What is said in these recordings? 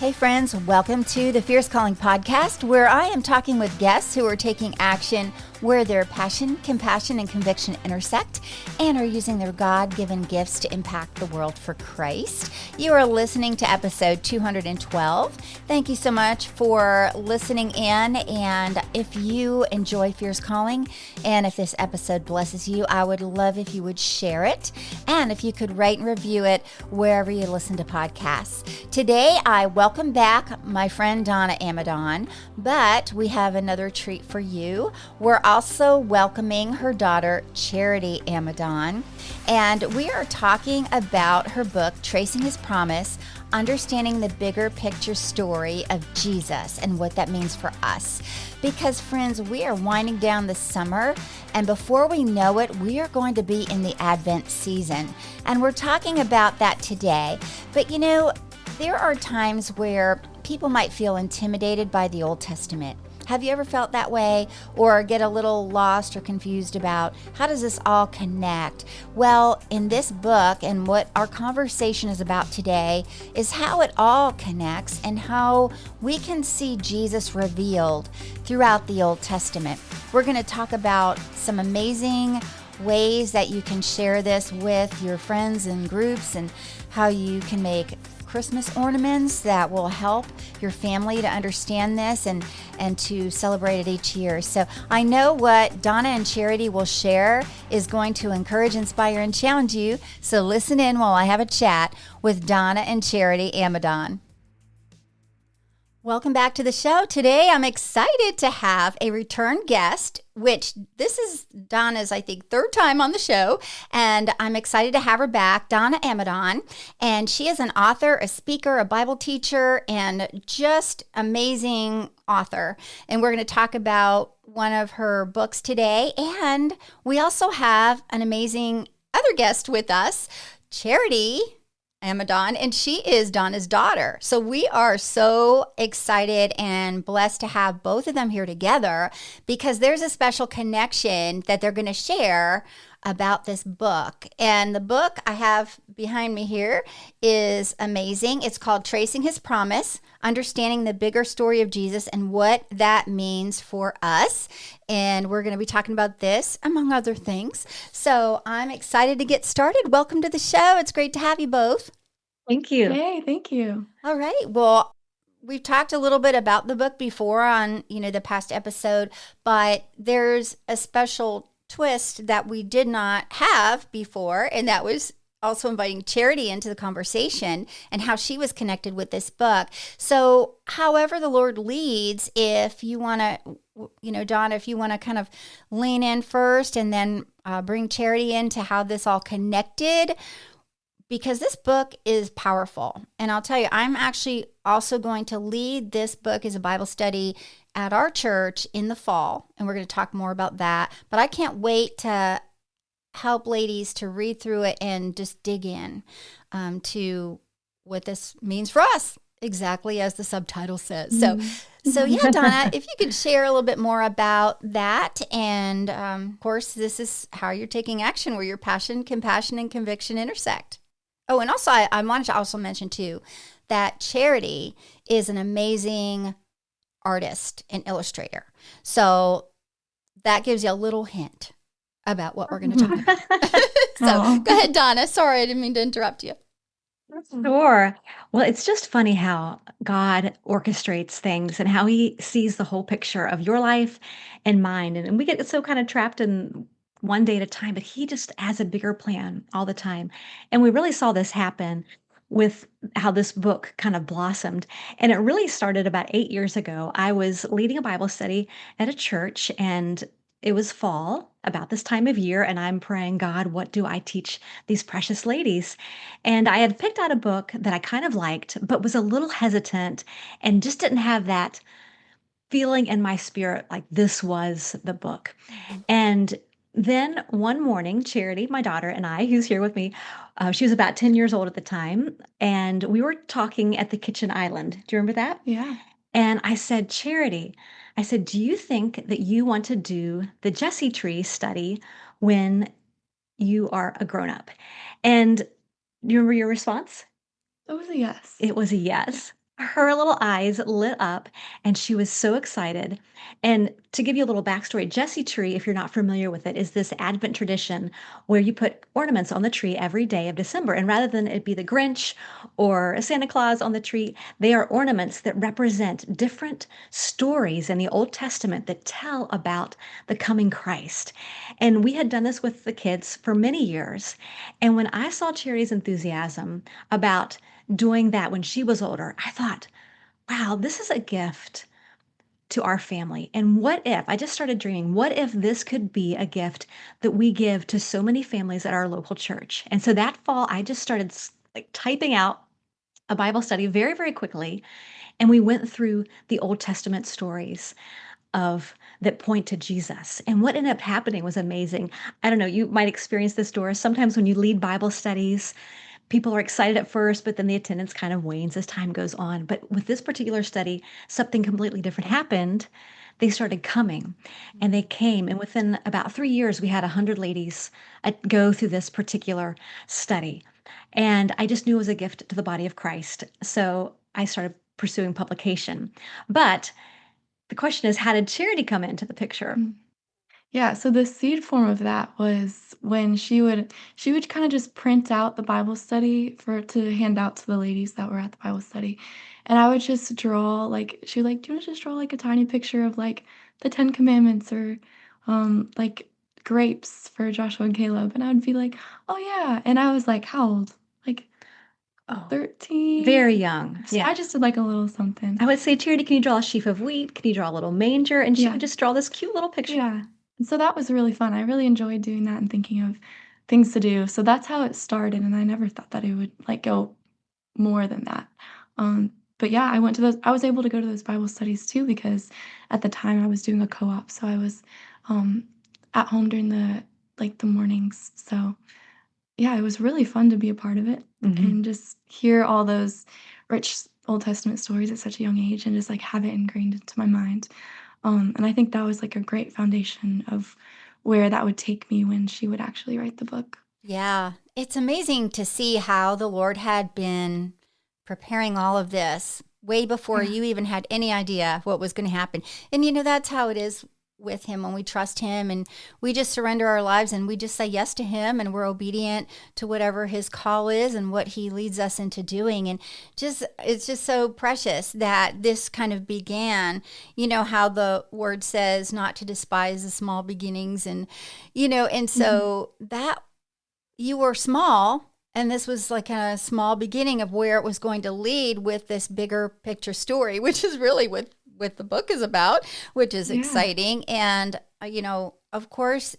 Hey friends, welcome to the Fierce Calling podcast, where I am talking with guests who are taking action where their passion, compassion, and conviction intersect and are using their God-given gifts to impact the world for Christ. You are listening to episode 212. Thank you so much for listening in, and if you enjoy Fierce Calling and if this episode blesses you, I would love if you would share it and if you could rate and review it wherever you listen to podcasts. Today, I welcome back my friend Donna Amidon, but we have another treat for you. We're also welcoming her daughter, Charity Amidon, and we are talking about her book, Tracing His Promise, Understanding the Bigger Picture Story of Jesus and what that means for us. Because friends, we are winding down the summer, and before we know it, we are going to be in the Advent season. And we're talking about that today. But you know, there are times where people might feel intimidated by the Old Testament. Have you ever felt that way or get a little lost or confused about how does this all connect? Well, in this book and what our conversation is about today is how it all connects and how we can see Jesus revealed throughout the Old Testament. We're going to talk about some amazing ways that you can share this with your friends and groups and how you can make Christmas ornaments that will help your family to understand this and to celebrate it each year. So I know what Donna and Charity will share is going to encourage, inspire, and challenge you. So listen in while I have a chat with Donna and Charity Amidon. Welcome back to the show. Today, I'm excited to have a return guest, which this is Donna's, I think, third time on the show, and I'm excited to have her back, Donna Amidon, and she is an author, a speaker, a Bible teacher, and just amazing author. And we're going to talk about one of her books today, and we also have an amazing other guest with us, Charity Amidon, and she is Donna's daughter. So we are so excited and blessed to have both of them here together because there's a special connection that they're going to share about this book. And the book I have behind me here is amazing. It's called Tracing His Promise, Understanding the Bigger Story of Jesus and What That Means for Us. And we're going to be talking about this, among other things. So I'm excited to get started. Welcome to the show. It's great to have you both. Thank you. Hey, thank you. All right. Well, we've talked a little bit about the book before on, the past episode, but there's a special twist that we did not have before, and that was also inviting Charity into the conversation and how she was connected with this book. So however the Lord leads, if you want to, Donna, if you want to kind of lean in first and then bring Charity into how this all connected, because this book is powerful. And I'll tell you, I'm actually also going to lead this book as a Bible study at our church in the fall. And we're going to talk more about that. But I can't wait to help ladies to read through it and just dig in to what this means for us, exactly as the subtitle says. So yeah, Donna, if you could share a little bit more about that. And of course, this is how you're taking action where your passion, compassion, and conviction intersect. Oh, and also I wanted to also mention too that Charity is an amazing artist and illustrator. So that gives you a little hint about what we're going to talk about. So go ahead, Donna. Sorry, I didn't mean to interrupt you. Sure. Well, it's just funny how God orchestrates things and how he sees the whole picture of your life and mine. And we get so kind of trapped in one day at a time, but he just has a bigger plan all the time. And we really saw this happen with how this book kind of blossomed. And it really started about 8 years ago. I was leading a Bible study at a church, and it was fall, about this time of year, and I'm praying, God, what do I teach these precious ladies? And I had picked out a book that I kind of liked, but was a little hesitant and just didn't have that feeling in my spirit like this was the book. And then one morning, Charity, my daughter, and I, who's here with me, she was about 10 years old at the time, and we were talking at the kitchen island. Do you remember that? Yeah. And I said, Charity, I said, do you think that you want to do the Jesse tree study when you are a grown up? And do you remember your response? It was a yes. It was a yes. Her little eyes lit up, and she was so excited. And to give you a little backstory, Jesse tree, if you're not familiar with it, is this Advent tradition where you put ornaments on the tree every day of December. And rather than it be the Grinch or a Santa Claus on the tree, they are ornaments that represent different stories in the Old Testament that tell about the coming Christ. And we had done this with the kids for many years. And when I saw Charity's enthusiasm about doing that when she was older, I thought, wow, this is a gift to our family. And what if, I just started dreaming, what if this could be a gift that we give to so many families at our local church? And so that fall, I just started like typing out a Bible study very, very quickly. And we went through the Old Testament stories of that point to Jesus. And what ended up happening was amazing. I don't know, you might experience this, Doris. Sometimes when you lead Bible studies, people are excited at first, but then the attendance kind of wanes as time goes on. But with this particular study, something completely different happened. They started coming and they came. And within about 3 years, we had 100 ladies go through this particular study. And I just knew it was a gift to the body of Christ. So I started pursuing publication. But the question is, how did charity come into the picture? Yeah, so the seed form of that was when she would kind of just print out the Bible study for to hand out to the ladies that were at the Bible study. And I would just draw like she would like, "Do you want to just draw like a tiny picture of like the 10 commandments or like grapes for Joshua and Caleb?" And I would be like, "Oh yeah." And I was like, how old? Like Oh, 13. very young. So Yeah. I just did like a little something. I would say, Charity, can you draw a sheaf of wheat? Can you draw a little manger? And she Yeah. would just draw this cute little picture. Yeah. And so that was really fun. I really enjoyed doing that and thinking of things to do. So that's how it started, and I never thought that it would, like, go more than that. But yeah, I was able to go to those Bible studies too because at the time I was doing a co-op, so I was, um, at home during the mornings. So, yeah, it was really fun to be a part of it Mhm. and just hear all those rich Old Testament stories at such a young age and just, like, have it ingrained into my mind. And I think that was like a great foundation of where that would take me when she would actually write the book. Yeah, it's amazing to see how the Lord had been preparing all of this way before Yeah. you even had any idea what was going to happen. And that's how it is with him when we trust him and we just surrender our lives and we just say yes to him and we're obedient to whatever his call is and what he leads us into doing. And just it's just so precious that this kind of began, how the word says not to despise the small beginnings and Mhm. so that you were small and this was like a small beginning of where it was going to lead with this bigger picture story, which is really what the book is about, which is Yeah. exciting. And of course,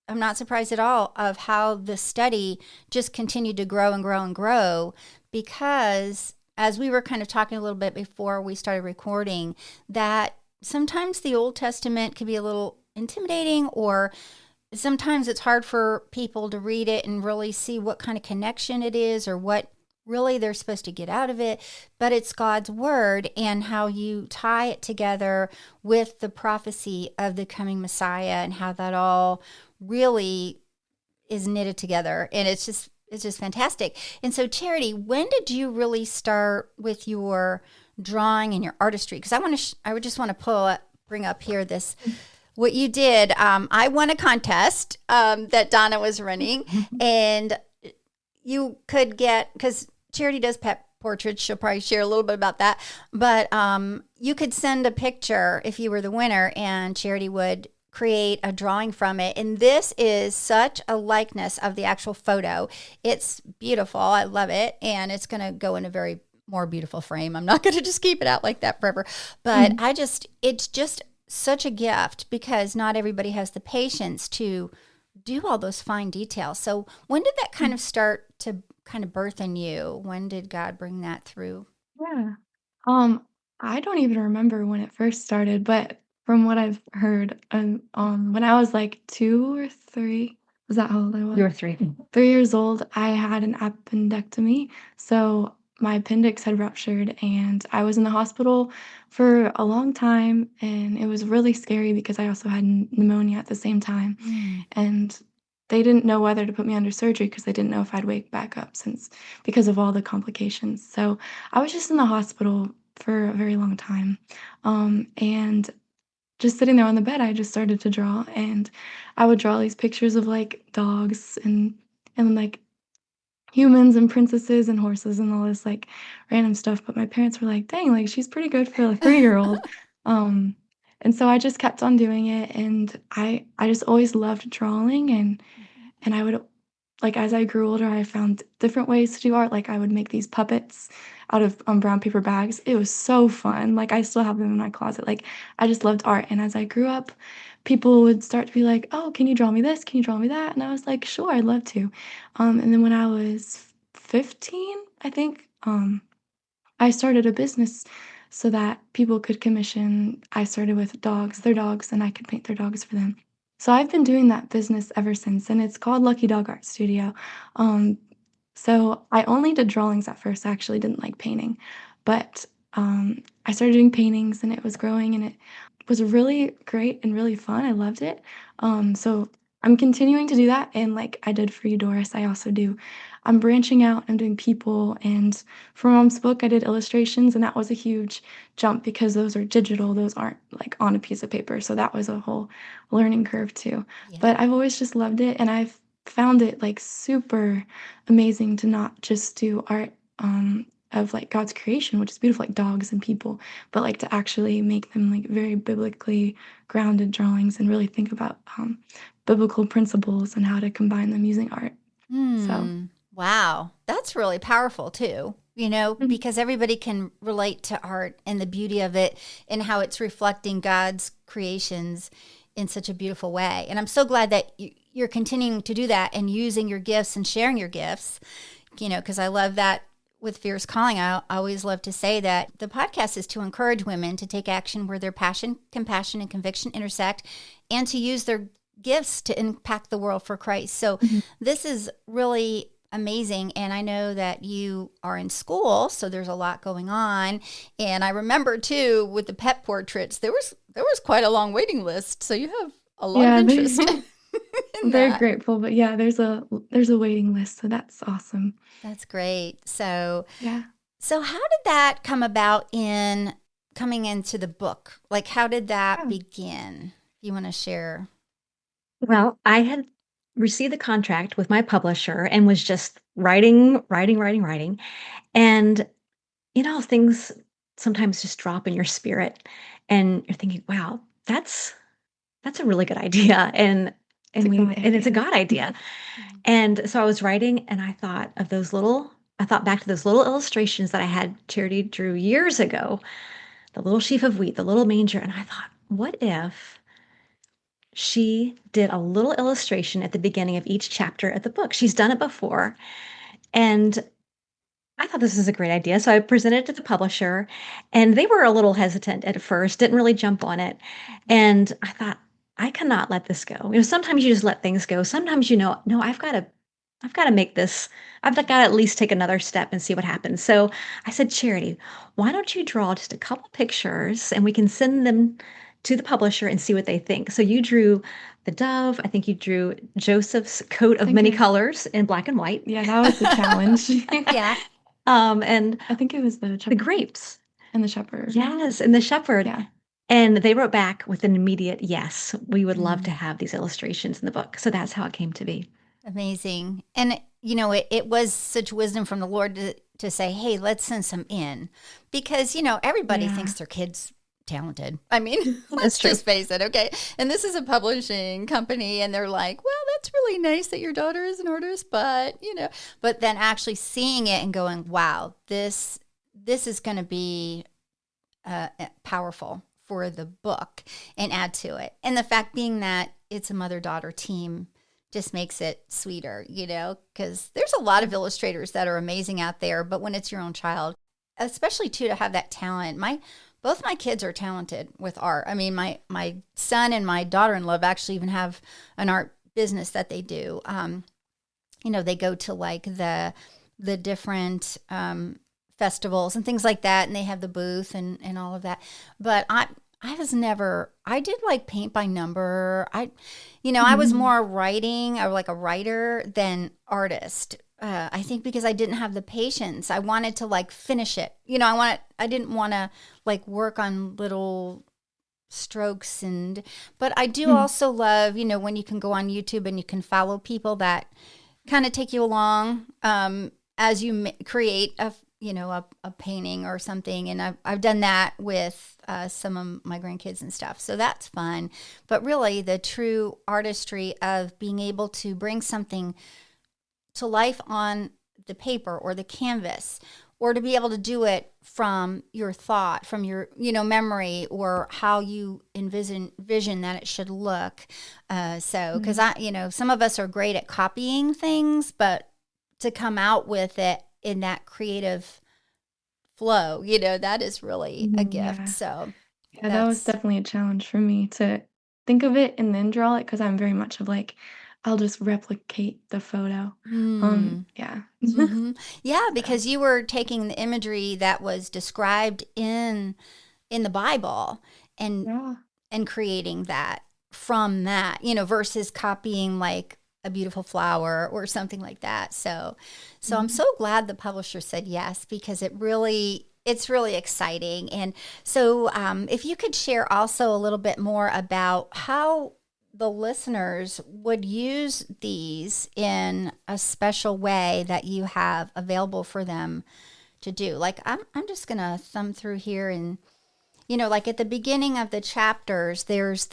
I'm not surprised at all of how the study just continued to grow and grow and grow, because as we were kind of talking a little bit before we started recording, that sometimes the Old Testament can be a little intimidating, or sometimes it's hard for people to read it and really see what kind of connection it is or what really they're supposed to get out of it. But it's God's word and how you tie it together with the prophecy of the coming Messiah and how that all really is knitted together. And it's just fantastic. And so, Charity, when did you really start with your drawing and your artistry? Because I would just want to bring up here this what you did. I won a contest that Donna was running, and you could get, because Charity does pet portraits. She'll probably share a little bit about that. But you could send a picture if you were the winner, and Charity would create a drawing from it. And this is such a likeness of the actual photo. It's beautiful. I love it. And it's going to go in a very more beautiful frame. I'm not going to just keep it out like that forever. But Mhm. it's just such a gift because not everybody has the patience to do all those fine details. So when did that kind of start to kind of birth in you? When did God bring that through? Yeah. Um, I don't even remember when it first started, but from what I've heard, when I was like 2 or 3, was that how old I was? You were 3. 3 years old, I had an appendectomy. So my appendix had ruptured, and I was in the hospital for a long time. And it was really scary because I also had pneumonia at the same time. Mm. And they didn't know whether to put me under surgery because they didn't know if I'd wake back up because of all the complications. So I was just in the hospital for a very long time. And just sitting there on the bed, I just started to draw, and I would draw these pictures of like dogs and like humans and princesses and horses and all this like random stuff. But my parents were like, "Dang, like she's pretty good for a 3-year-old." Um, and so I just kept on doing it, and I just always loved drawing, and I would like, as I grew older, I found different ways to do art, like, I would make these puppets out of, brown paper bags. It was so fun, like, I still have them in my closet, like, I just loved art, and as I grew up, people would start to be like, "Oh, can you draw me this? Can you draw me that?" And I was like, "Sure, I'd love to." And then when I was 15, I think, I started a business so that people could commission. I started with dogs, their dogs, and I could paint their dogs for them. So I've been doing that business ever since, and it's called Lucky Dog Art Studio. Um, so I only did drawings at first. I actually didn't like painting, but I started doing paintings, and it was growing, and it was really great and really fun. I loved it. So I'm continuing to do that, and like I did for you, Doris, I also do. I'm branching out. I'm doing people, and for Mom's book, I did illustrations, and that was a huge jump because those are digital. Those aren't like on a piece of paper. So that was a whole learning curve too. But Yeah. I've always just loved it, and I've found it like super amazing to not just do art of like God's creation, which is beautiful, like dogs and people, but like to actually make them like very biblically grounded drawings and really think about biblical principles and how to combine them using art. So, Wow. That's really powerful too, mhm. because everybody can relate to art and the beauty of it and how it's reflecting God's creations in such a beautiful way. And I'm so glad that you're continuing to do that and using your gifts and sharing your gifts, because I love that with Fierce Calling. I always love to say that the podcast is to encourage women to take action where their passion, compassion, and conviction intersect and to use their gifts to impact the world for Christ. So Mhm. this is really amazing. And I know that you are in school, so there's a lot going on. And I remember too with the pet portraits, there was quite a long waiting list. So you have a lot of Yeah, interest I'm in very that. grateful, but yeah, there's a waiting list, so that's awesome. That's great. Yeah. So how did that come about in coming into the book? Like how did that Yeah. begin? If you want to share. Well, I had received the contract with my publisher and was just writing, writing, writing, writing. And, things sometimes just drop in your spirit and you're thinking, wow, that's a really good idea. And It's a God and it's a idea. God idea. And so I was writing and I thought back to those little illustrations that I had Charity drew years ago, the little sheaf of wheat, the little manger. And I thought, what if she did a little illustration at the beginning of each chapter of the book? She's done it before. And I thought this is a great idea. So I presented it to the publisher, and they were a little hesitant at first, didn't really jump on it. And I thought, I cannot let this go. Sometimes you just let things go. Sometimes no, I've got to make this, I've got to at least take another step and see what happens. So I said, Charity, why don't you draw just a couple pictures and we can send them to the publisher and see what they think. So you drew the dove. I think you drew Joseph's coat I of think many I colors in black and white. Yeah, that was the challenge. Yeah. And I think it was the the shepherd grapes. and the shepherd. Yes, and the shepherd. Yeah. And they wrote back with an immediate yes. We would love to Mm. have these illustrations in the book. So that's how it came to be. Amazing. And, it was such wisdom from the Lord to say, hey, let's send some in because, everybody Yeah. thinks their kid's talented. I mean, let's That's true. just face it. Okay. And this is a publishing company and they're like, well, that's really nice that your daughter is an artist, but then actually seeing it and going, wow, this is going to be powerful for the book and add to it. And the fact being that it's a mother-daughter team just makes it sweeter, because there's a lot of illustrators that are amazing out there, but when it's your own child, especially too, to have that talent. Both my kids are talented with art. I mean, my son and my daughter-in-law actually even have an art business that they do. They go to like the different festivals and things like that, and they have the booth and all of that. But I did like paint by number. I was Mhm. more writing or like a writer than artist. I think because I didn't have the patience. I wanted to like finish it. I didn't want to like work on little strokes but I do also love, when you can go on YouTube and you can follow people that kind of take you along as you create a painting or something. And I've done that with some of my grandkids and stuff. So that's fun. But really the true artistry of being able to bring something to life on the paper or the canvas, or to be able to do it from your thought, from your, memory, or how you vision that it should look. Because some of us are great at copying things, but to come out with it in that creative flow, that is really a gift. Yeah. So Yeah, that was definitely a challenge for me to think of it and then draw it because I'm very much of like, I'll just replicate the photo. Yeah. Mm-hmm. Yeah, So, because you were taking the imagery that was described in the Bible and yeah. creating that from that, versus copying like a beautiful flower or something like that. So I'm Mhm. so glad the publisher said yes, because it's really exciting. And so if you could share also a little bit more about how the listeners would use these in a special way that you have available for them to do. Like I'm just going to thumb through here and like at the beginning of the chapters, there's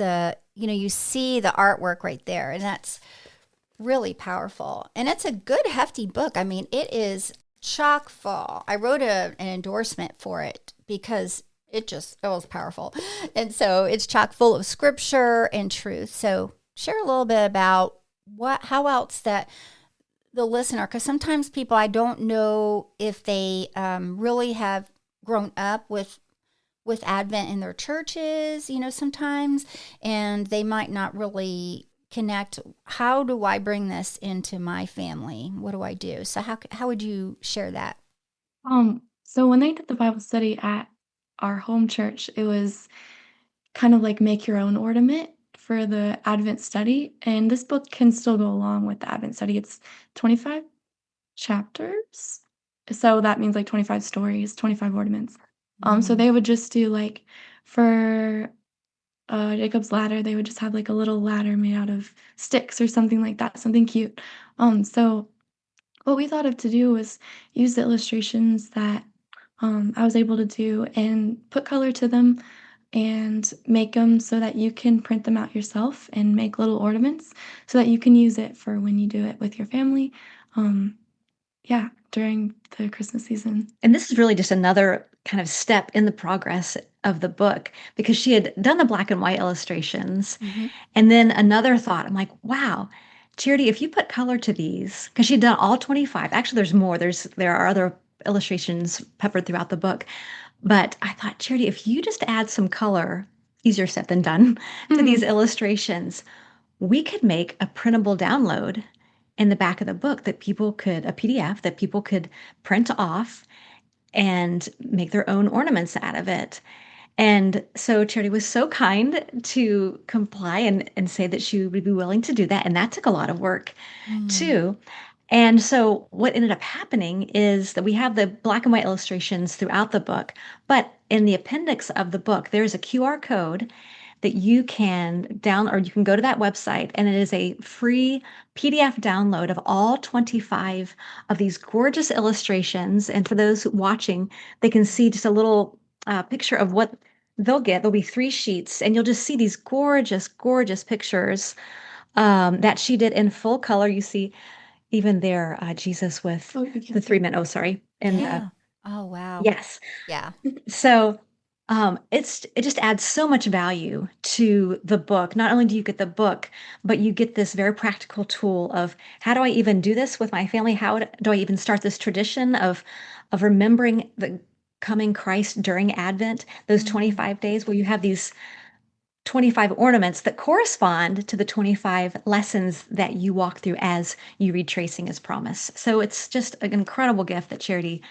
you see the artwork right there, and that's really powerful. And it's a good, hefty book. I mean, it is chock full. I wrote an endorsement for it because it was powerful. And so it's chock full of scripture and truth. So share a little bit about how else that the listener, because sometimes people, I don't know if they really have grown up with Advent in their churches, sometimes, and they might not really connect. How do I bring this into my family? What do I do? So how would you share that? So when they did the Bible study at our home church, it was kind of like make your own ornament for the Advent study. And this book can still go along with the Advent study. It's 25 chapters. So that means like 25 stories, 25 ornaments. So Mm. they would just do like for Jacob's ladder, they would just have like a little ladder made out of sticks or something like that, something cute. So what we thought of to do was use the illustrations that I was able to do and put color to them and make them so that you can print them out yourself and make little ornaments so that you can use it for when you do it with your family. Um, yeah, during the Christmas season. And this is really just another kind of step in the progress of the book because she had done the black and white illustrations. Mm-hmm. And then another thought, I'm like, wow, Charity, if you put color to these, because she'd done all 25. Actually, there's more. There are other illustrations peppered throughout the book. But I thought, Charity, if you just add some color, easier said than done, to these illustrations, we could make a printable download in the back of the book a PDF that people could print off and make their own ornaments out of it. And so Charity was so kind to comply and say that she would be willing to do that. And that took a lot of work Mm. too. And so what ended up happening is that we have the black and white illustrations throughout the book, but in the appendix of the book, there's a QR code that you can download, or you can go to that website, and it is a free PDF download of all 25 of these gorgeous illustrations. And for those watching, they can see just a little picture of what they'll get. There'll be 3 sheets, and you'll just see these gorgeous, gorgeous pictures that she did in full color. You see even there, Jesus with Oh, you the can 3 men. Oh, sorry. And Yeah. Oh, wow. yes. Yeah. So it just adds so much value to the book. Not only do you get the book, but you get this very practical tool of how do I even do this with my family? How do I even start this tradition of remembering the coming Christ during Advent, those Mm. 25 days where you have these 25 ornaments that correspond to the 25 lessons that you walk through as you read Tracing His Promise. So it's just an incredible gift that Charity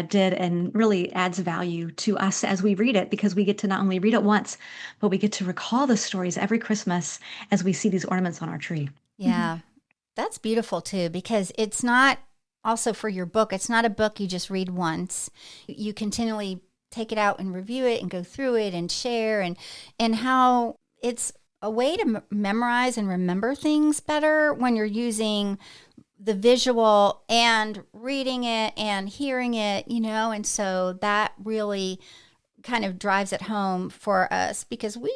did and really adds value to us as we read it because we get to not only read it once, but we get to recall the stories every Christmas as we see these ornaments on our tree. Yeah. That's beautiful too, because it's not also for your book, it's not a book you just read once. You continually take it out and review it and go through it and share, and how it's a way to memorize and remember things better when you're using the visual and reading it and hearing it, and so that really kind of drives it home for us because we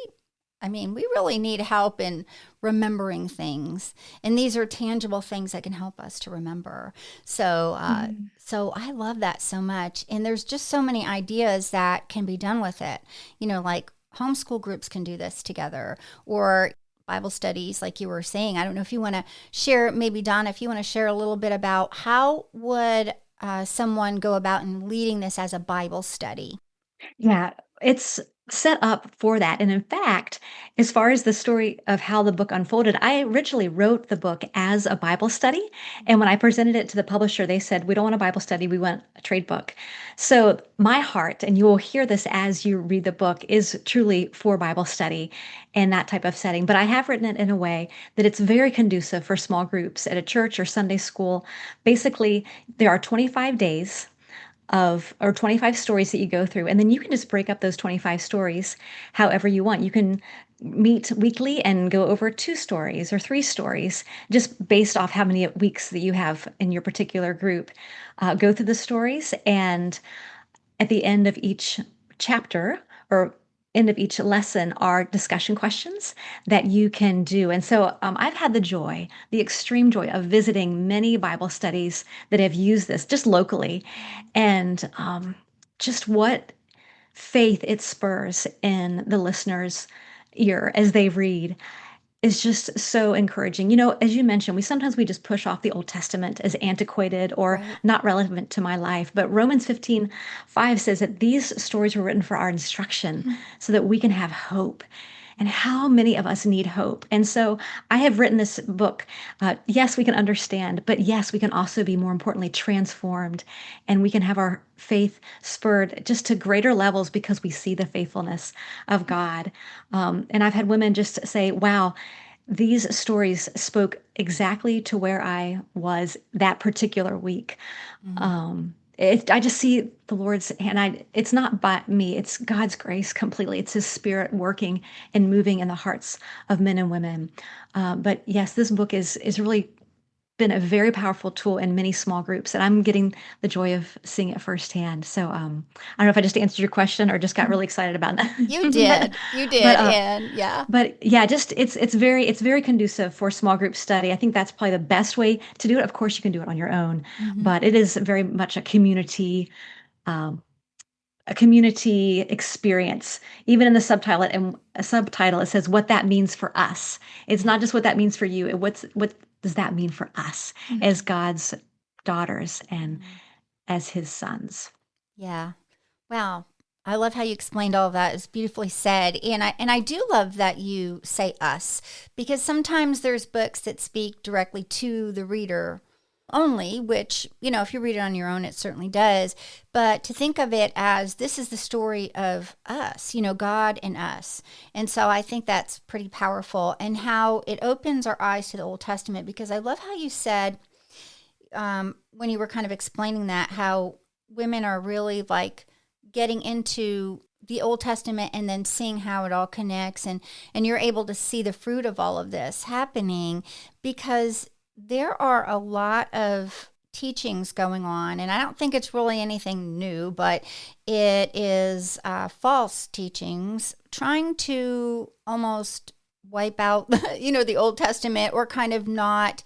really need help in remembering things, and these are tangible things that can help us to remember. So, so I love that so much, and there's just so many ideas that can be done with it. Like homeschool groups can do this together, or Bible studies, like you were saying. I don't know if you want to share, maybe Donna, if you want to share a little bit about how would someone go about in leading this as a Bible study? Yeah, it's set up for that. And in fact, as far as the story of how the book unfolded, I originally wrote the book as a Bible study. And when I presented it to the publisher, they said, "We don't want a Bible study, we want a trade book." So my heart, and you will hear this as you read the book, is truly for Bible study and that type of setting. But I have written it in a way that it's very conducive for small groups at a church or Sunday school. Basically, there are 25 days or 25 stories that you go through, and then you can just break up those 25 stories however you want. You can meet weekly and go over 2 stories or 3 stories, just based off how many weeks that you have in your particular group. Go through the stories, and at the end of each chapter or end of each lesson are discussion questions that you can do. And so I've had the extreme joy of visiting many Bible studies that have used this just locally, and just what faith it spurs in the listener's ear as they read is just so encouraging. As you mentioned, we just push off the Old Testament as antiquated or Right. not relevant to my life. But Romans 15:5 says that these stories were written for our instruction so that we can have hope. And how many of us need hope? And so I have written this book. Yes, we can understand, but yes, we can also be, more importantly, transformed, and we can have our faith spurred just to greater levels because we see the faithfulness of God. And I've had women just say, "Wow, these stories spoke exactly to where I was that particular week." I just see the Lord's hand. It's not by me, it's God's grace completely. It's His Spirit working and moving in the hearts of men and women. But yes, this book is really been a very powerful tool in many small groups, and I'm getting the joy of seeing it firsthand. So I don't know if I just answered your question or just got really excited about that. You did. You but did. uh, And yeah. but yeah, just it's very conducive for small group study. I think that's probably the best way to do it. Of course, you can do it on your own, Mhm. but it is very much um, a community experience. Even in the subtitle, it says what that means for us. It's Yeah. not just what that means for you. What does that mean for us as God's daughters and Mhm. as His sons? Yeah. Wow. I love how you explained all of that. It's beautifully said. And I do love that you say us, because sometimes there's books that speak directly to the reader only, which, if you read it on your own, it certainly does. But to think of it as this is the story of us, God and us. And so I think that's pretty powerful, and how it opens our eyes to the Old Testament, because I love how you said, when you were kind of explaining that, how women are really like getting into the Old Testament and then seeing how it all connects, and you're able to see the fruit of all of this happening, because there are a lot of teachings going on, and I don't think it's really anything new, but it is false teachings trying to almost wipe out the Old Testament, or kind of not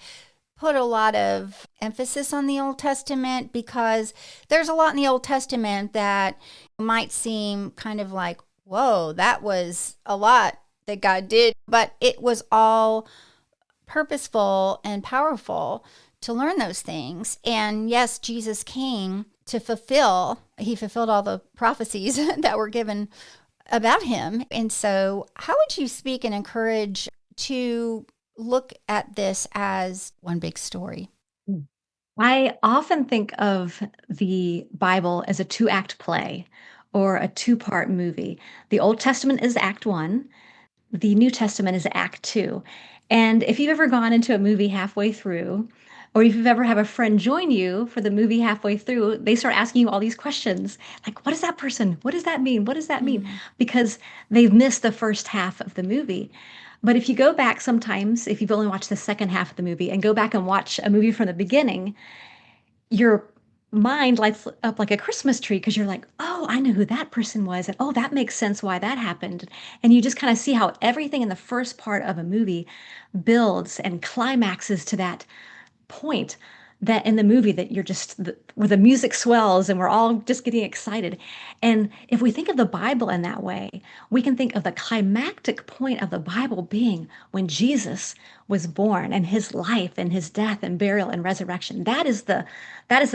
put a lot of emphasis on the Old Testament, because there's a lot in the Old Testament that might seem kind of like, whoa, that was a lot that God did, but it was all purposeful and powerful to learn those things. And yes, Jesus came to he fulfilled all the prophecies that were given about him. And so, how would you speak and encourage to look at this as one big story? Mm. I often think of the Bible as a two-act play or a two-part movie. The Old Testament is Act One, the New Testament is Act Two. And if you've ever gone into a movie halfway through, Or if you've ever have a friend join you for the movie halfway through, they start asking you all these questions like, what is that person? What does that mean? What does that mean? Mm. Because they've missed the first half of the movie. But if you go back sometimes, if you've only watched the second half of the movie and go back and watch a movie from the beginning, your mind lights up like a Christmas tree because you're like, oh, I know who that person was. And oh, that makes sense why that happened. And you just kind of see how everything in the first part of a movie builds and climaxes to that point that in the movie that you're just where the music swells and we're all just getting excited. And if we think of the Bible in that way, we can think of the climactic point of the Bible being when Jesus was born and his life and his death and burial and resurrection. That is the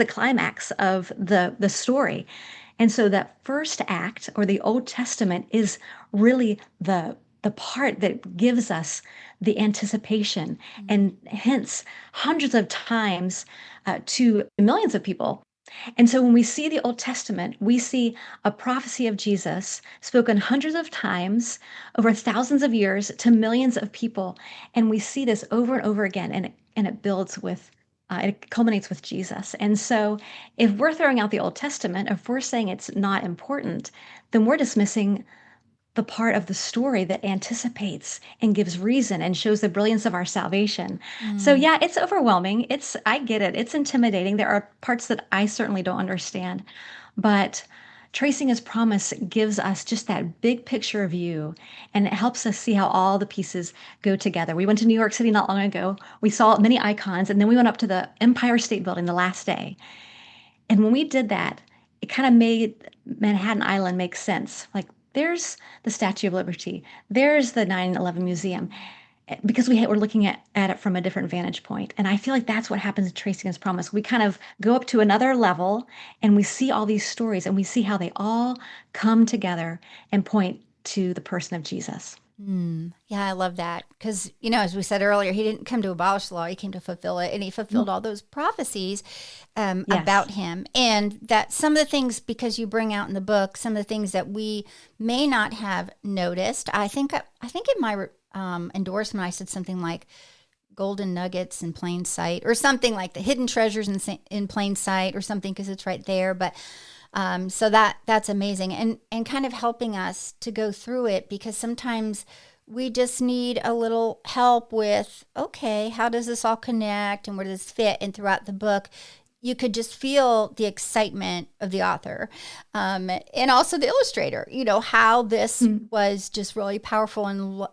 climax of the story. And so that first act or the Old Testament is really the part that gives us the anticipation and hence hundreds of times to millions of people. And so when we see the Old Testament, we see a prophecy of Jesus spoken hundreds of times over thousands of years to millions of people. And we see this over and over again, and it builds with, it culminates with Jesus. And so if we're throwing out the Old Testament, if we're saying it's not important, then we're dismissing the part of the story that anticipates and gives reason and shows the brilliance of our salvation. So Mm. yeah, it's overwhelming. I get it. It's intimidating. There are parts that I certainly don't understand, but tracing his promise gives us just that big picture view and it helps us see how all the pieces go together. We went to New York City not long ago. We saw many icons and then we went up to the Empire State Building the last day. And when we did that, it kind of made Manhattan Island make sense. Like there's the Statue of Liberty, there's the 9/11 Museum, because were looking at it from a different vantage point. And I feel like that's what happens in Tracing His Promise. We kind of go up to another level and we see all these stories and we see how they all come together and point to the person of Jesus. Mm. Yeah, I love that. Because, as we said earlier, he didn't come to abolish the law, he came to fulfill it. And he fulfilled Mm. all those prophecies Yes. about him. And that some of the things, because you bring out in the book, some of the things that we may not have noticed. I think in my endorsement, I said something like golden nuggets in plain sight or something like the hidden treasures in plain sight or something because it's right there. But so that's amazing and kind of helping us to go through it because sometimes we just need a little help with, okay, how does this all connect and where does this fit? And throughout the book, you could just feel the excitement of the author and also the illustrator, how this Mm. was just really powerful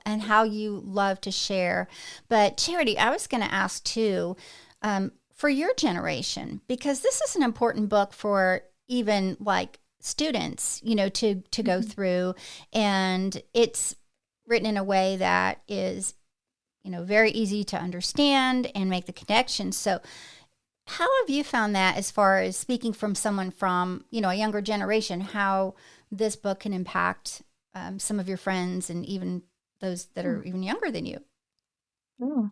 and how you love to share. But Charity, I was going to ask too, for your generation, because this is an important book for even like students, to go Mhm. through. And it's written in a way that is, very easy to understand and make the connection. So how have you found that as far as speaking from someone from, a younger generation, how this book can impact some of your friends and even those that Yeah. are even younger than you? Cool.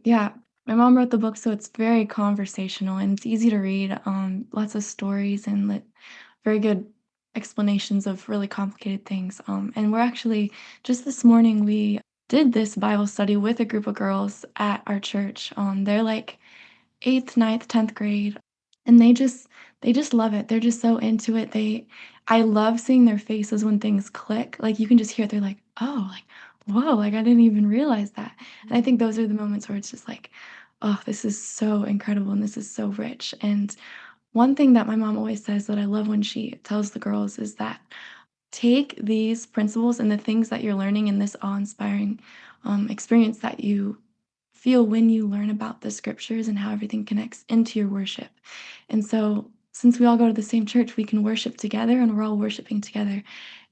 Yeah, my mom wrote the book, so it's very conversational and it's easy to read. Lots of stories and very good explanations of really complicated things. And we're actually just this morning we did this Bible study with a group of girls at our church. They're like eighth, ninth, 10th grade, and they just love it. They're just so into it. I love seeing their faces when things click. Like you can just hear it. They're like, oh, like, whoa, like I didn't even realize that. And I think those are the moments where it's just like, oh, this is so incredible and this is so rich. And one thing that my mom always says that I love when she tells the girls is that take these principles and the things that you're learning in this awe-inspiring experience that you feel when you learn about the scriptures and how everything connects into your worship. And so, since we all go to the same church, we can worship together and we're all worshiping together.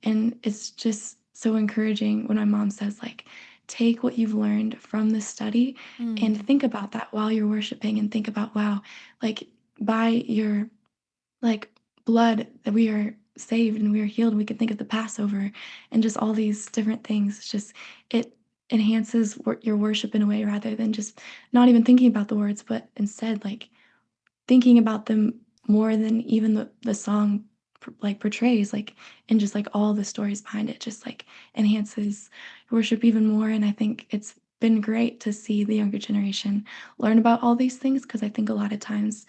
And it's just so encouraging when my mom says, like, take what you've learned from this study and Mm. think about that while you're worshiping and think about, wow, like by your like blood that we are saved and we are healed. We can think of the Passover and just all these different things. It's just it enhances your worship in a way rather than just not even thinking about the words, but instead like thinking about them more than even the song like portrays like and just like all the stories behind it just like enhances worship even more. And I think it's been great to see the younger generation learn about all these things because I think a lot of times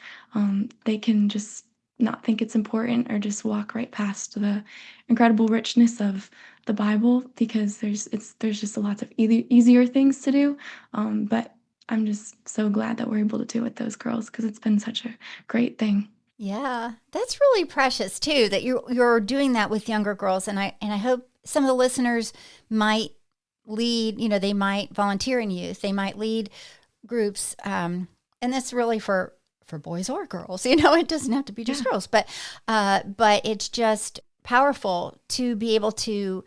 they can just not think it's important or just walk right past the incredible richness of the Bible because there's just a lot of easier things to do. But I'm just so glad that we're able to do it with those girls because it's been such a great thing. Yeah, that's really precious too that you're doing that with younger girls, and I hope some of the listeners might lead. They might volunteer in youth, they might lead groups, and that's really for boys or girls. It doesn't have to be just Yeah. girls, but it's just powerful to be able to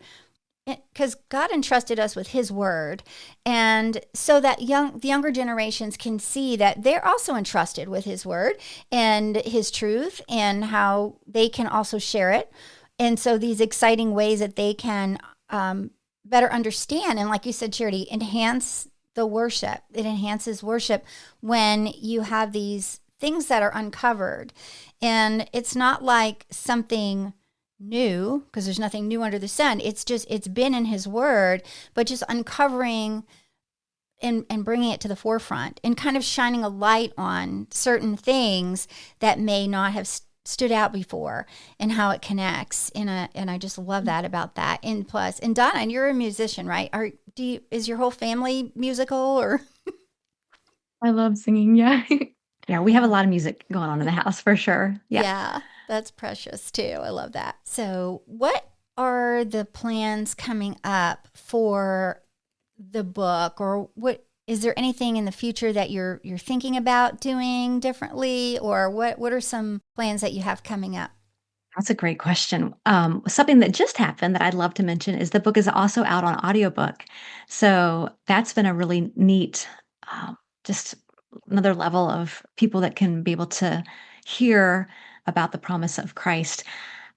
because God entrusted us with His Word, and so that the younger generations can see that they're also entrusted with His Word and His truth, and how they can also share it. And so these exciting ways that they can better understand, and like you said, Charity, enhance the worship. It enhances worship when you have these things that are uncovered, and it's not like something new because there's nothing new under the sun. It's been in His Word, but just uncovering and bringing it to the forefront and kind of shining a light on certain things that may not have stood out before, and how it connects. And I just love that about that. And plus, and Donna, and you're a musician, right? Is your whole family musical or? I love singing. Yeah. Yeah, we have a lot of music going on in the house for sure. Yeah. Yeah, that's precious too. I love that. So, what are the plans coming up for the book, or what is there anything in the future that you're thinking about doing differently, or what are some plans that you have coming up? That's a great question. Something that just happened that I'd love to mention is the book is also out on audiobook. So that's been a really neat, just another level of people that can be able to hear about the promise of Christ.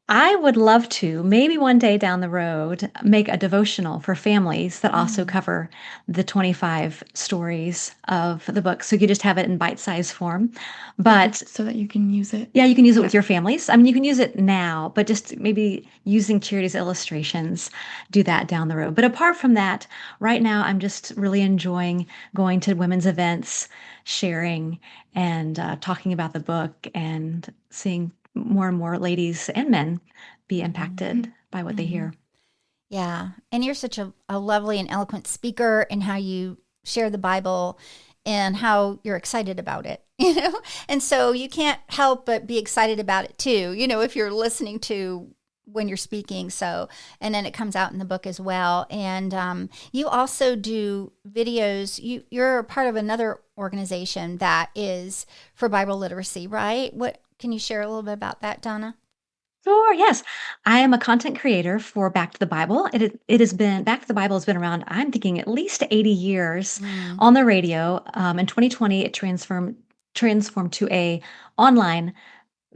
I would love to, maybe one day down the road, make a devotional for families that also Mm. cover the 25 stories of the book. So you just have it in bite-sized form. But So that you can use it. yeah, you can use it Yeah. with your families. I mean, you can use it now, but just maybe using Charity's illustrations, do that down the road. But apart from that, right now, I'm just really enjoying going to women's events, sharing, and talking about the book, and seeing more and more ladies and men be impacted by what they Mhm. hear. Yeah. And you're such a lovely and eloquent speaker, and how you share the Bible and how you're excited about it, And so you can't help but be excited about it too, if you're listening to when you're speaking. So, and then it comes out in the book as well. And you also do videos. You're a part of another organization that is for Bible literacy, right? What can you share a little bit about that, Donna? Sure, yes. I am a content creator for Back to the Bible. It has been Back to the Bible has been around, I'm thinking at least 80 years Mm. on the radio. In 2020, it transformed to a online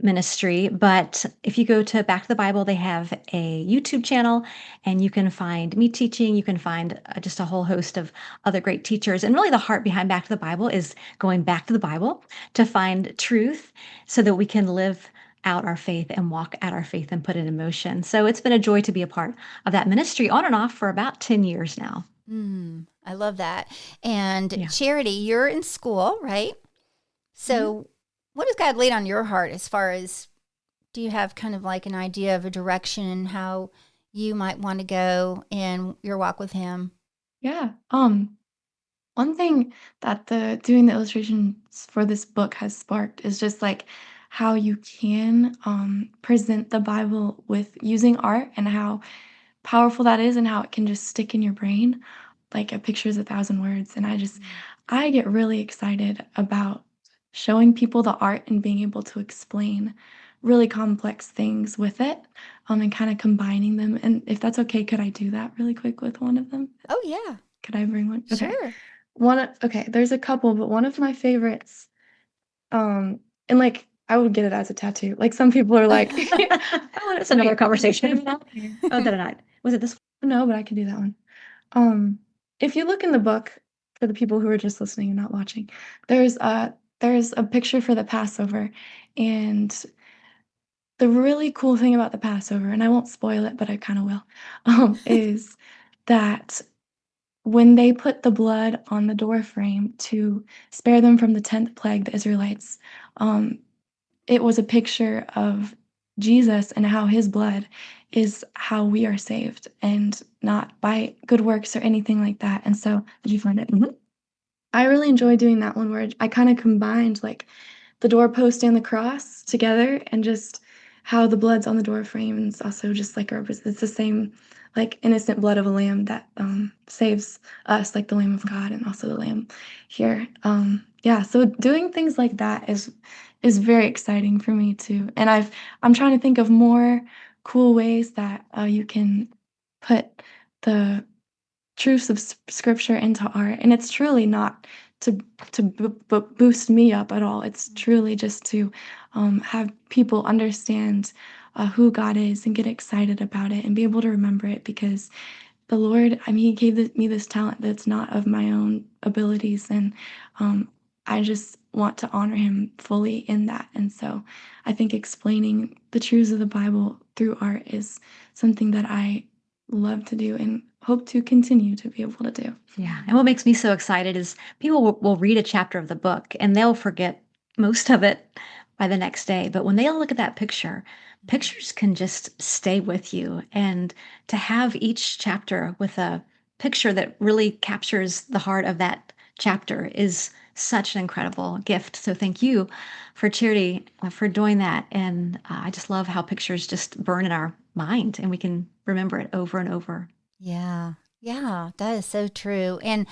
ministry. But if you go to Back to the Bible, they have a YouTube channel, and you can find me teaching. You can find just a whole host of other great teachers. And really, the heart behind Back to the Bible is going back to the Bible to find truth so that we can live out our faith and walk out our faith and put it in motion. So it's been a joy to be a part of that ministry on and off for about 10 years now. I love that. And Yeah. Charity, you're in school, right? Mhm. So, what does God laid on your heart as far as, do you have kind of like an idea of a direction how you might want to go in your walk with Him? Yeah. One thing that the doing the illustrations for this book has sparked is just like how you can present the Bible with using art and how powerful that is and how it can just stick in your brain. Like a picture is a thousand words. And I get really excited about showing people the art and being able to explain really complex things with it, and kind of combining them. And if that's okay, could I do that really quick with one of them? Oh, yeah, Could I bring one? Okay. sure. Okay, there's a couple, but one of my favorites, and like I would get it as a tattoo. Like some people are like, I want it That's to another be conversation. here. Oh, did I not? Was it this No, but I can do that one. Um, if you look in the book, for the people who are just listening and not watching, there's a picture for the Passover, and the really cool thing about the Passover, and I won't spoil it, but I kind of will, is that when they put the blood on the door frame to spare them from the 10th plague, the Israelites, um, it was a picture of Jesus and how his blood is how we are saved and not by good works or anything like that. And so, did you find it? I really enjoy doing that one where I kind of combined like the doorpost and the cross together and just how the blood's on the door frame and it's also just like it's the same like innocent blood of a lamb that saves us like the lamb of God and also the lamb here. Yeah, so doing things like that is very exciting for me too. And I'm trying to think of more cool ways that you can put the truths of scripture into art, and it's truly not to boost me up at all. It's truly just to have people understand who God is and get excited about it and be able to remember it because the Lord, I mean, He gave me this talent that's not of my own abilities, and I just want to honor Him fully in that. And so I think explaining the truths of the Bible through art is something that I love to do and hope to continue to be able to do. Yeah. And what makes me so excited is people will read a chapter of the book and they'll forget most of it by the next day. But when they all look at that picture, pictures can just stay with you. And to have each chapter with a picture that really captures the heart of that chapter is such an incredible gift. So thank you for Charity for doing that. And I just love how pictures just burn in our mind and we can remember it over and over. Yeah. Yeah, that is so true. And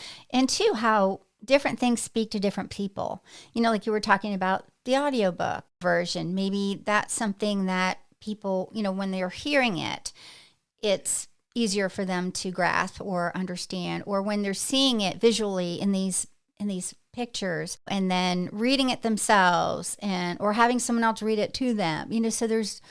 too how different things speak to different people. Like you were talking about the audiobook version. Maybe that's something that people, when they're hearing it, it's easier for them to grasp or understand. Or when they're seeing it visually in these pictures and then reading it themselves or having someone else read it to them. So there's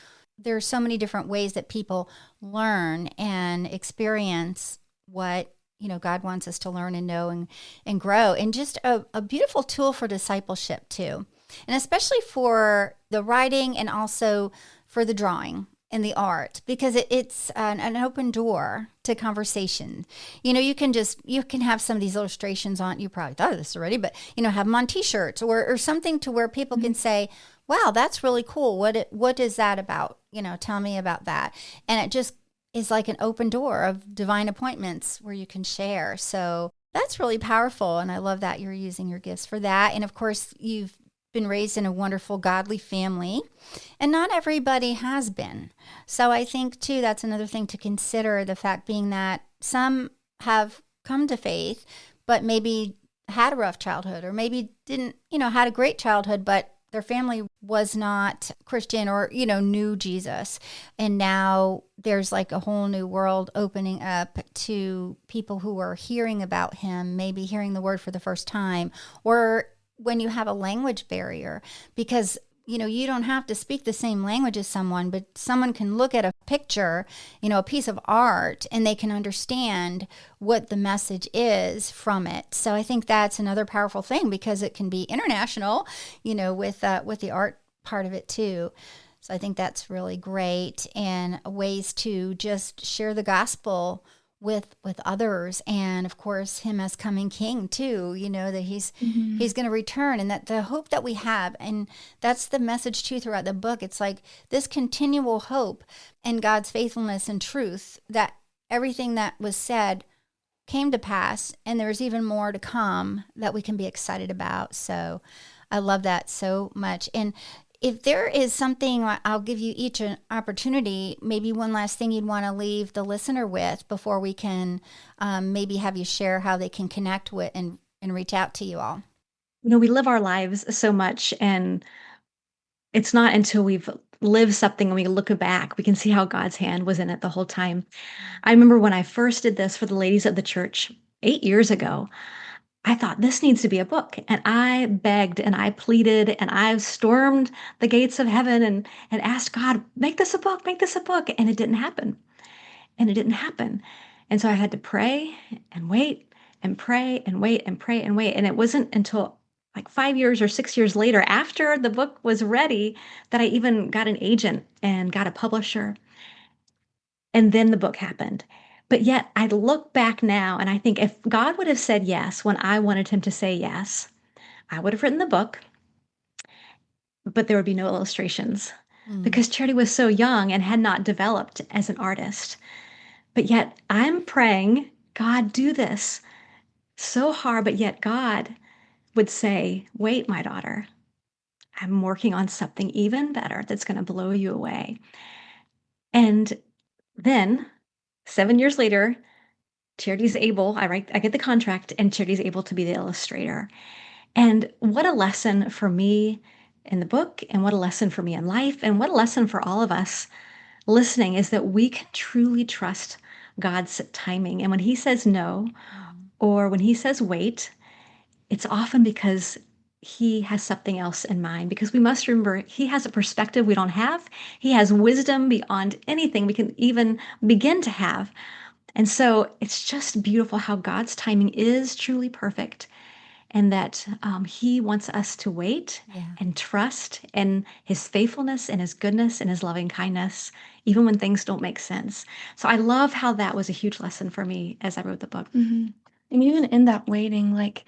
so many different ways that people learn and experience what God wants us to learn and know and grow, and just a beautiful tool for discipleship too, and especially for the writing and also for the drawing and the art, because it's an open door to conversation. You can have some of these illustrations on, you probably thought of this already, but have them on t-shirts or something to where people can say, wow, that's really cool. What is that about? Tell me about that. And it just is like an open door of divine appointments where you can share. So that's really powerful. And I love that you're using your gifts for that. And of course, you've been raised in a wonderful, godly family, and not everybody has been. So I think too, that's another thing to consider, the fact being that some have come to faith, but maybe had a rough childhood, or maybe didn't, had a great childhood, but their family was not Christian or, knew Jesus. And now there's like a whole new world opening up to people who are hearing about him, maybe hearing the word for the first time, or when you have a language barrier, because you don't have to speak the same language as someone, but someone can look at a picture, a piece of art, and they can understand what the message is from it. So I think that's another powerful thing, because it can be international, with the art part of it too. So I think that's really great, and ways to just share the gospel with others, and of course him as coming king too, that he's going to return, and that the hope that we have, and that's the message too throughout the book. It's like this continual hope and God's faithfulness and truth, that everything that was said came to pass, and there's even more to come that we can be excited about. So I love that so much. And if there is something, I'll give you each an opportunity, maybe one last thing you'd want to leave the listener with before we can maybe have you share how they can connect with and reach out to you all. We live our lives so much, and it's not until we've lived something and we look back, we can see how God's hand was in it the whole time. I remember when I first did this for the ladies of the church 8 years ago, I thought this needs to be a book. And I begged and I pleaded and I stormed the gates of heaven and asked God, make this a book, make this a book. And it didn't happen. And it didn't happen. And so I had to pray and wait and pray and wait and pray and wait. And it wasn't until like 5 years or 6 years later, after the book was ready, that I even got an agent and got a publisher. And then the book happened. But yet I look back now and I think if God would have said yes when I wanted him to say yes, I would have written the book, but there would be no illustrations Mm. because Charity was so young and had not developed as an artist. But yet I'm praying, God, do this so hard, but yet God would say, wait, my daughter, I'm working on something even better that's going to blow you away. And then 7 years later, I get the contract and Charity's able to be the illustrator. And what a lesson for me in the book, and what a lesson for me in life, and what a lesson for all of us listening is that we can truly trust God's timing. And when he says no, Mm. or when he says wait, it's often because he has something else in mind. Because we must remember, he has a perspective we don't have. He has wisdom beyond anything we can even begin to have. And so it's just beautiful how God's timing is truly perfect, and that he wants us to wait Yeah. and trust in his faithfulness and his goodness and his loving kindness, even when things don't make sense. So I love how that was a huge lesson for me as I wrote the book. And even in that waiting, like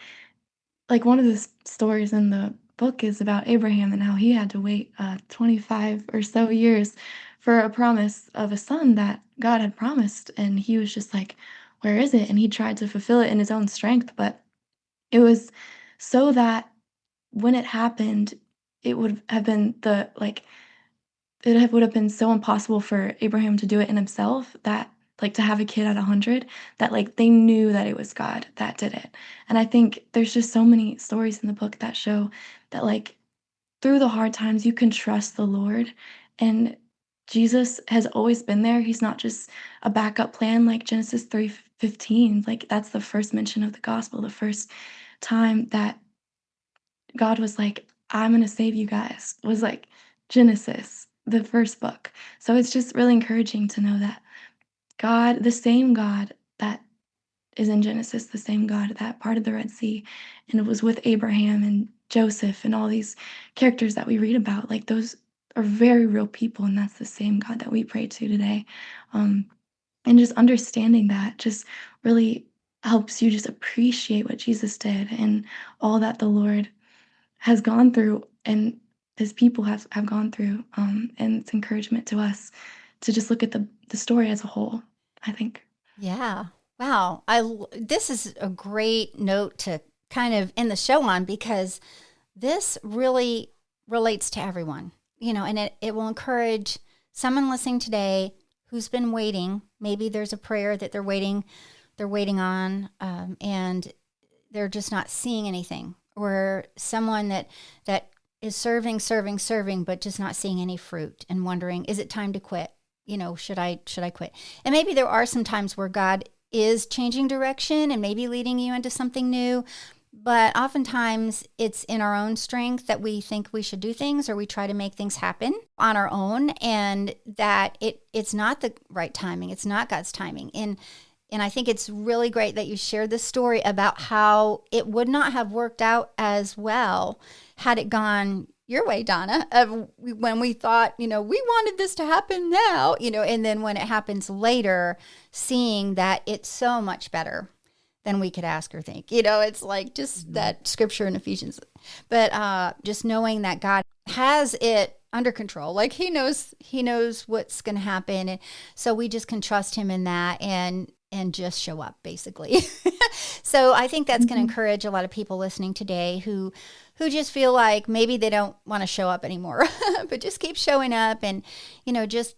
one of the stories in the book is about Abraham and how he had to wait 25 or so years for a promise of a son that God had promised. And he was just like, where is it? And he tried to fulfill it in his own strength. But it was so that when it happened, it would have been would have been so impossible for Abraham to do it in himself that like to have a kid at 100 that like they knew that it was God that did it. And I think there's just so many stories in the book that show that like through the hard times you can trust the Lord, and Jesus has always been there. He's not just a backup plan like Genesis 3:15. Like that's the first mention of the gospel, the first time that God was like, I'm going to save you guys, was like Genesis, the first book. So it's just really encouraging to know that God, the same God that is in Genesis, the same God that parted the Red Sea and it was with Abraham and Joseph and all these characters that we read about, like those are very real people. And that's the same God that we pray to today. Um, and just understanding that just really helps you just appreciate what Jesus did and all that the Lord has gone through and his people have gone through, and it's encouragement to us to just look at the story as a whole, I think. Yeah. Wow. This is a great note to kind of end the show on, because this really relates to everyone, and it will encourage someone listening today who's been waiting. Maybe there's a prayer that they're waiting on, and they're just not seeing anything, or someone that is serving, but just not seeing any fruit and wondering, is it time to quit? Should I quit? And maybe there are some times where God is changing direction and maybe leading you into something new. But oftentimes it's in our own strength that we think we should do things, or we try to make things happen on our own, and that it's not the right timing. It's not God's timing. And I think it's really great that you shared this story about how it would not have worked out as well had it gone your way, Donna, of when we thought, we wanted this to happen now, and then when it happens later, seeing that it's so much better than we could ask or think. It's like just that scripture in Ephesians. But just knowing that God has it under control, like he knows what's going to happen. And so we just can trust him in that and just show up, basically. So I think that's going to encourage a lot of people listening today who just feel like maybe they don't want to show up anymore, but just keep showing up and, just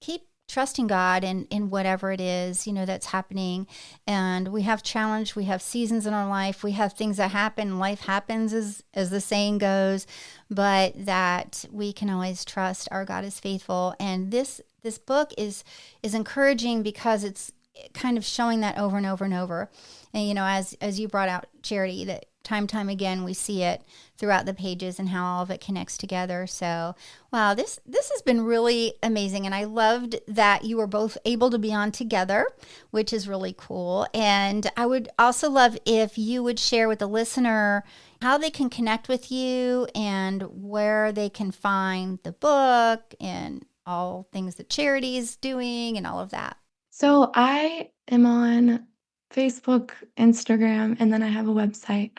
keep trusting God in whatever it is, that's happening. And we have challenge, we have seasons in our life, we have things that happen, life happens as the saying goes, but that we can always trust our God is faithful. And this book is encouraging because it's kind of showing that over and over and over. And, as you brought out, Charity, that time again, we see it throughout the pages and how all of it connects together. So, wow, this has been really amazing. And I loved that you were both able to be on together, which is really cool. And I would also love if you would share with the listener how they can connect with you and where they can find the book and all things that Charity is doing and all of that. So I am on Facebook, Instagram, and then I have a website.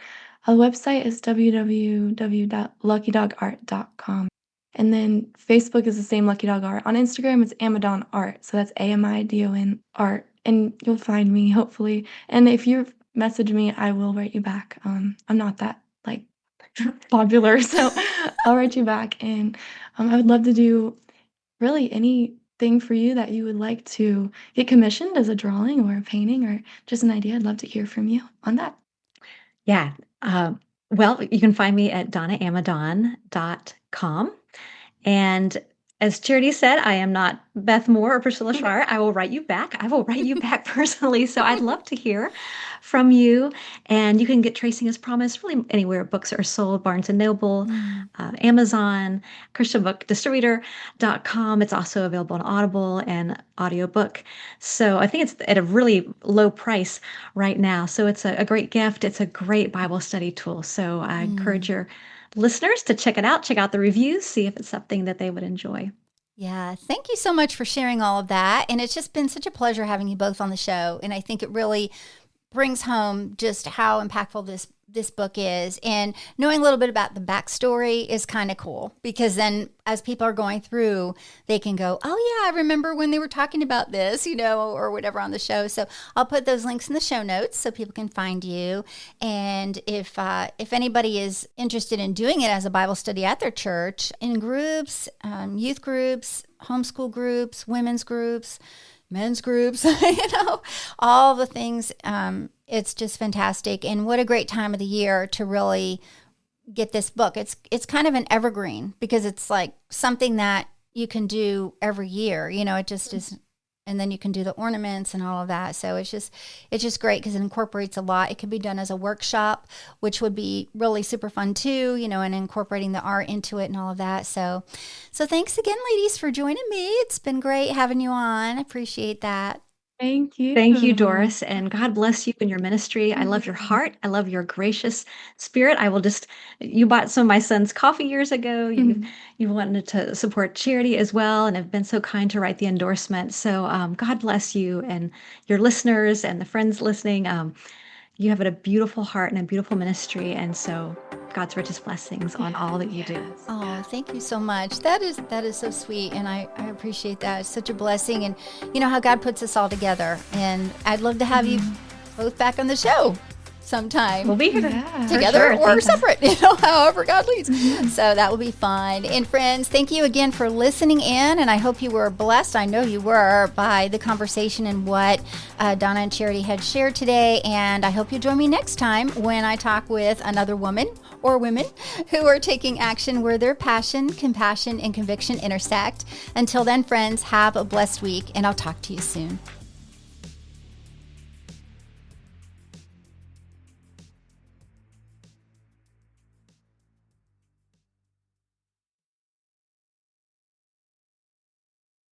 The website is www.luckydogart.com. And then Facebook is the same Lucky Dog Art. On Instagram, it's Amidon Art. So that's Amidon Art. And you'll find me, hopefully. And if you message me, I will write you back. I'm not that like popular, so I'll write you back. And I would love to do really anything for you that you would like to get commissioned as a drawing or a painting or just an idea. I'd love to hear from you on that. Yeah. Well, you can find me at donnaamidon.com. And as Charity said, I am not Beth Moore or Priscilla Schreier. I will write you back. I will write you back personally. So I'd love to hear from you. And you can get Tracing as Promised really anywhere books are sold, Barnes & Noble, Amazon, ChristianBookDistributor.com. It's also available on Audible and audiobook. So I think it's at a really low price right now. So it's a great gift. It's a great Bible study tool. So I encourage your listeners to check it out, check out the reviews, see if it's something that they would enjoy. Yeah, thank you so much for sharing all of that. And it's just been such a pleasure having you both on the show. And I think it really brings home just how impactful this book is. And knowing a little bit about the backstory is kind of cool, because then as people are going through, they can go, oh yeah, I remember when they were talking about this, or whatever on the show. So I'll put those links in the show notes so people can find you. And if anybody is interested in doing it as a Bible study at their church, in groups, youth groups, homeschool groups, women's groups, men's groups, all the things. It's just fantastic. And what a great time of the year to really get this book. It's kind of an evergreen, because it's like something that you can do every year. It just is. And then you can do the ornaments and all of that. So it's just great because it incorporates a lot. It could be done as a workshop, which would be really super fun too, and incorporating the art into it and all of that. So thanks again, ladies, for joining me. It's been great having you on. I appreciate that. Thank you. Thank you, Doris, and God bless you in your ministry. I love your heart. I love your gracious spirit. You bought some of my son's coffee years ago. You wanted to support charity as well, and have been so kind to write the endorsement. So God bless you and your listeners and the friends listening. You have a beautiful heart and a beautiful ministry, and so God's richest blessings on all that you do. Oh, thank you so much. That is so sweet, and I appreciate that. It's such a blessing, and how God puts us all together. And I'd love to have you both back on the show sometime. We'll be here together or separate, however God leads. So that will be fun. And friends, thank you again for listening in, and I hope you were blessed. I know you were, by the conversation and what Donna and Charity had shared today. And I hope you join me next time when I talk with another woman or women who are taking action where their passion, compassion, and conviction intersect. Until then, friends, have a blessed week, and I'll talk to you soon.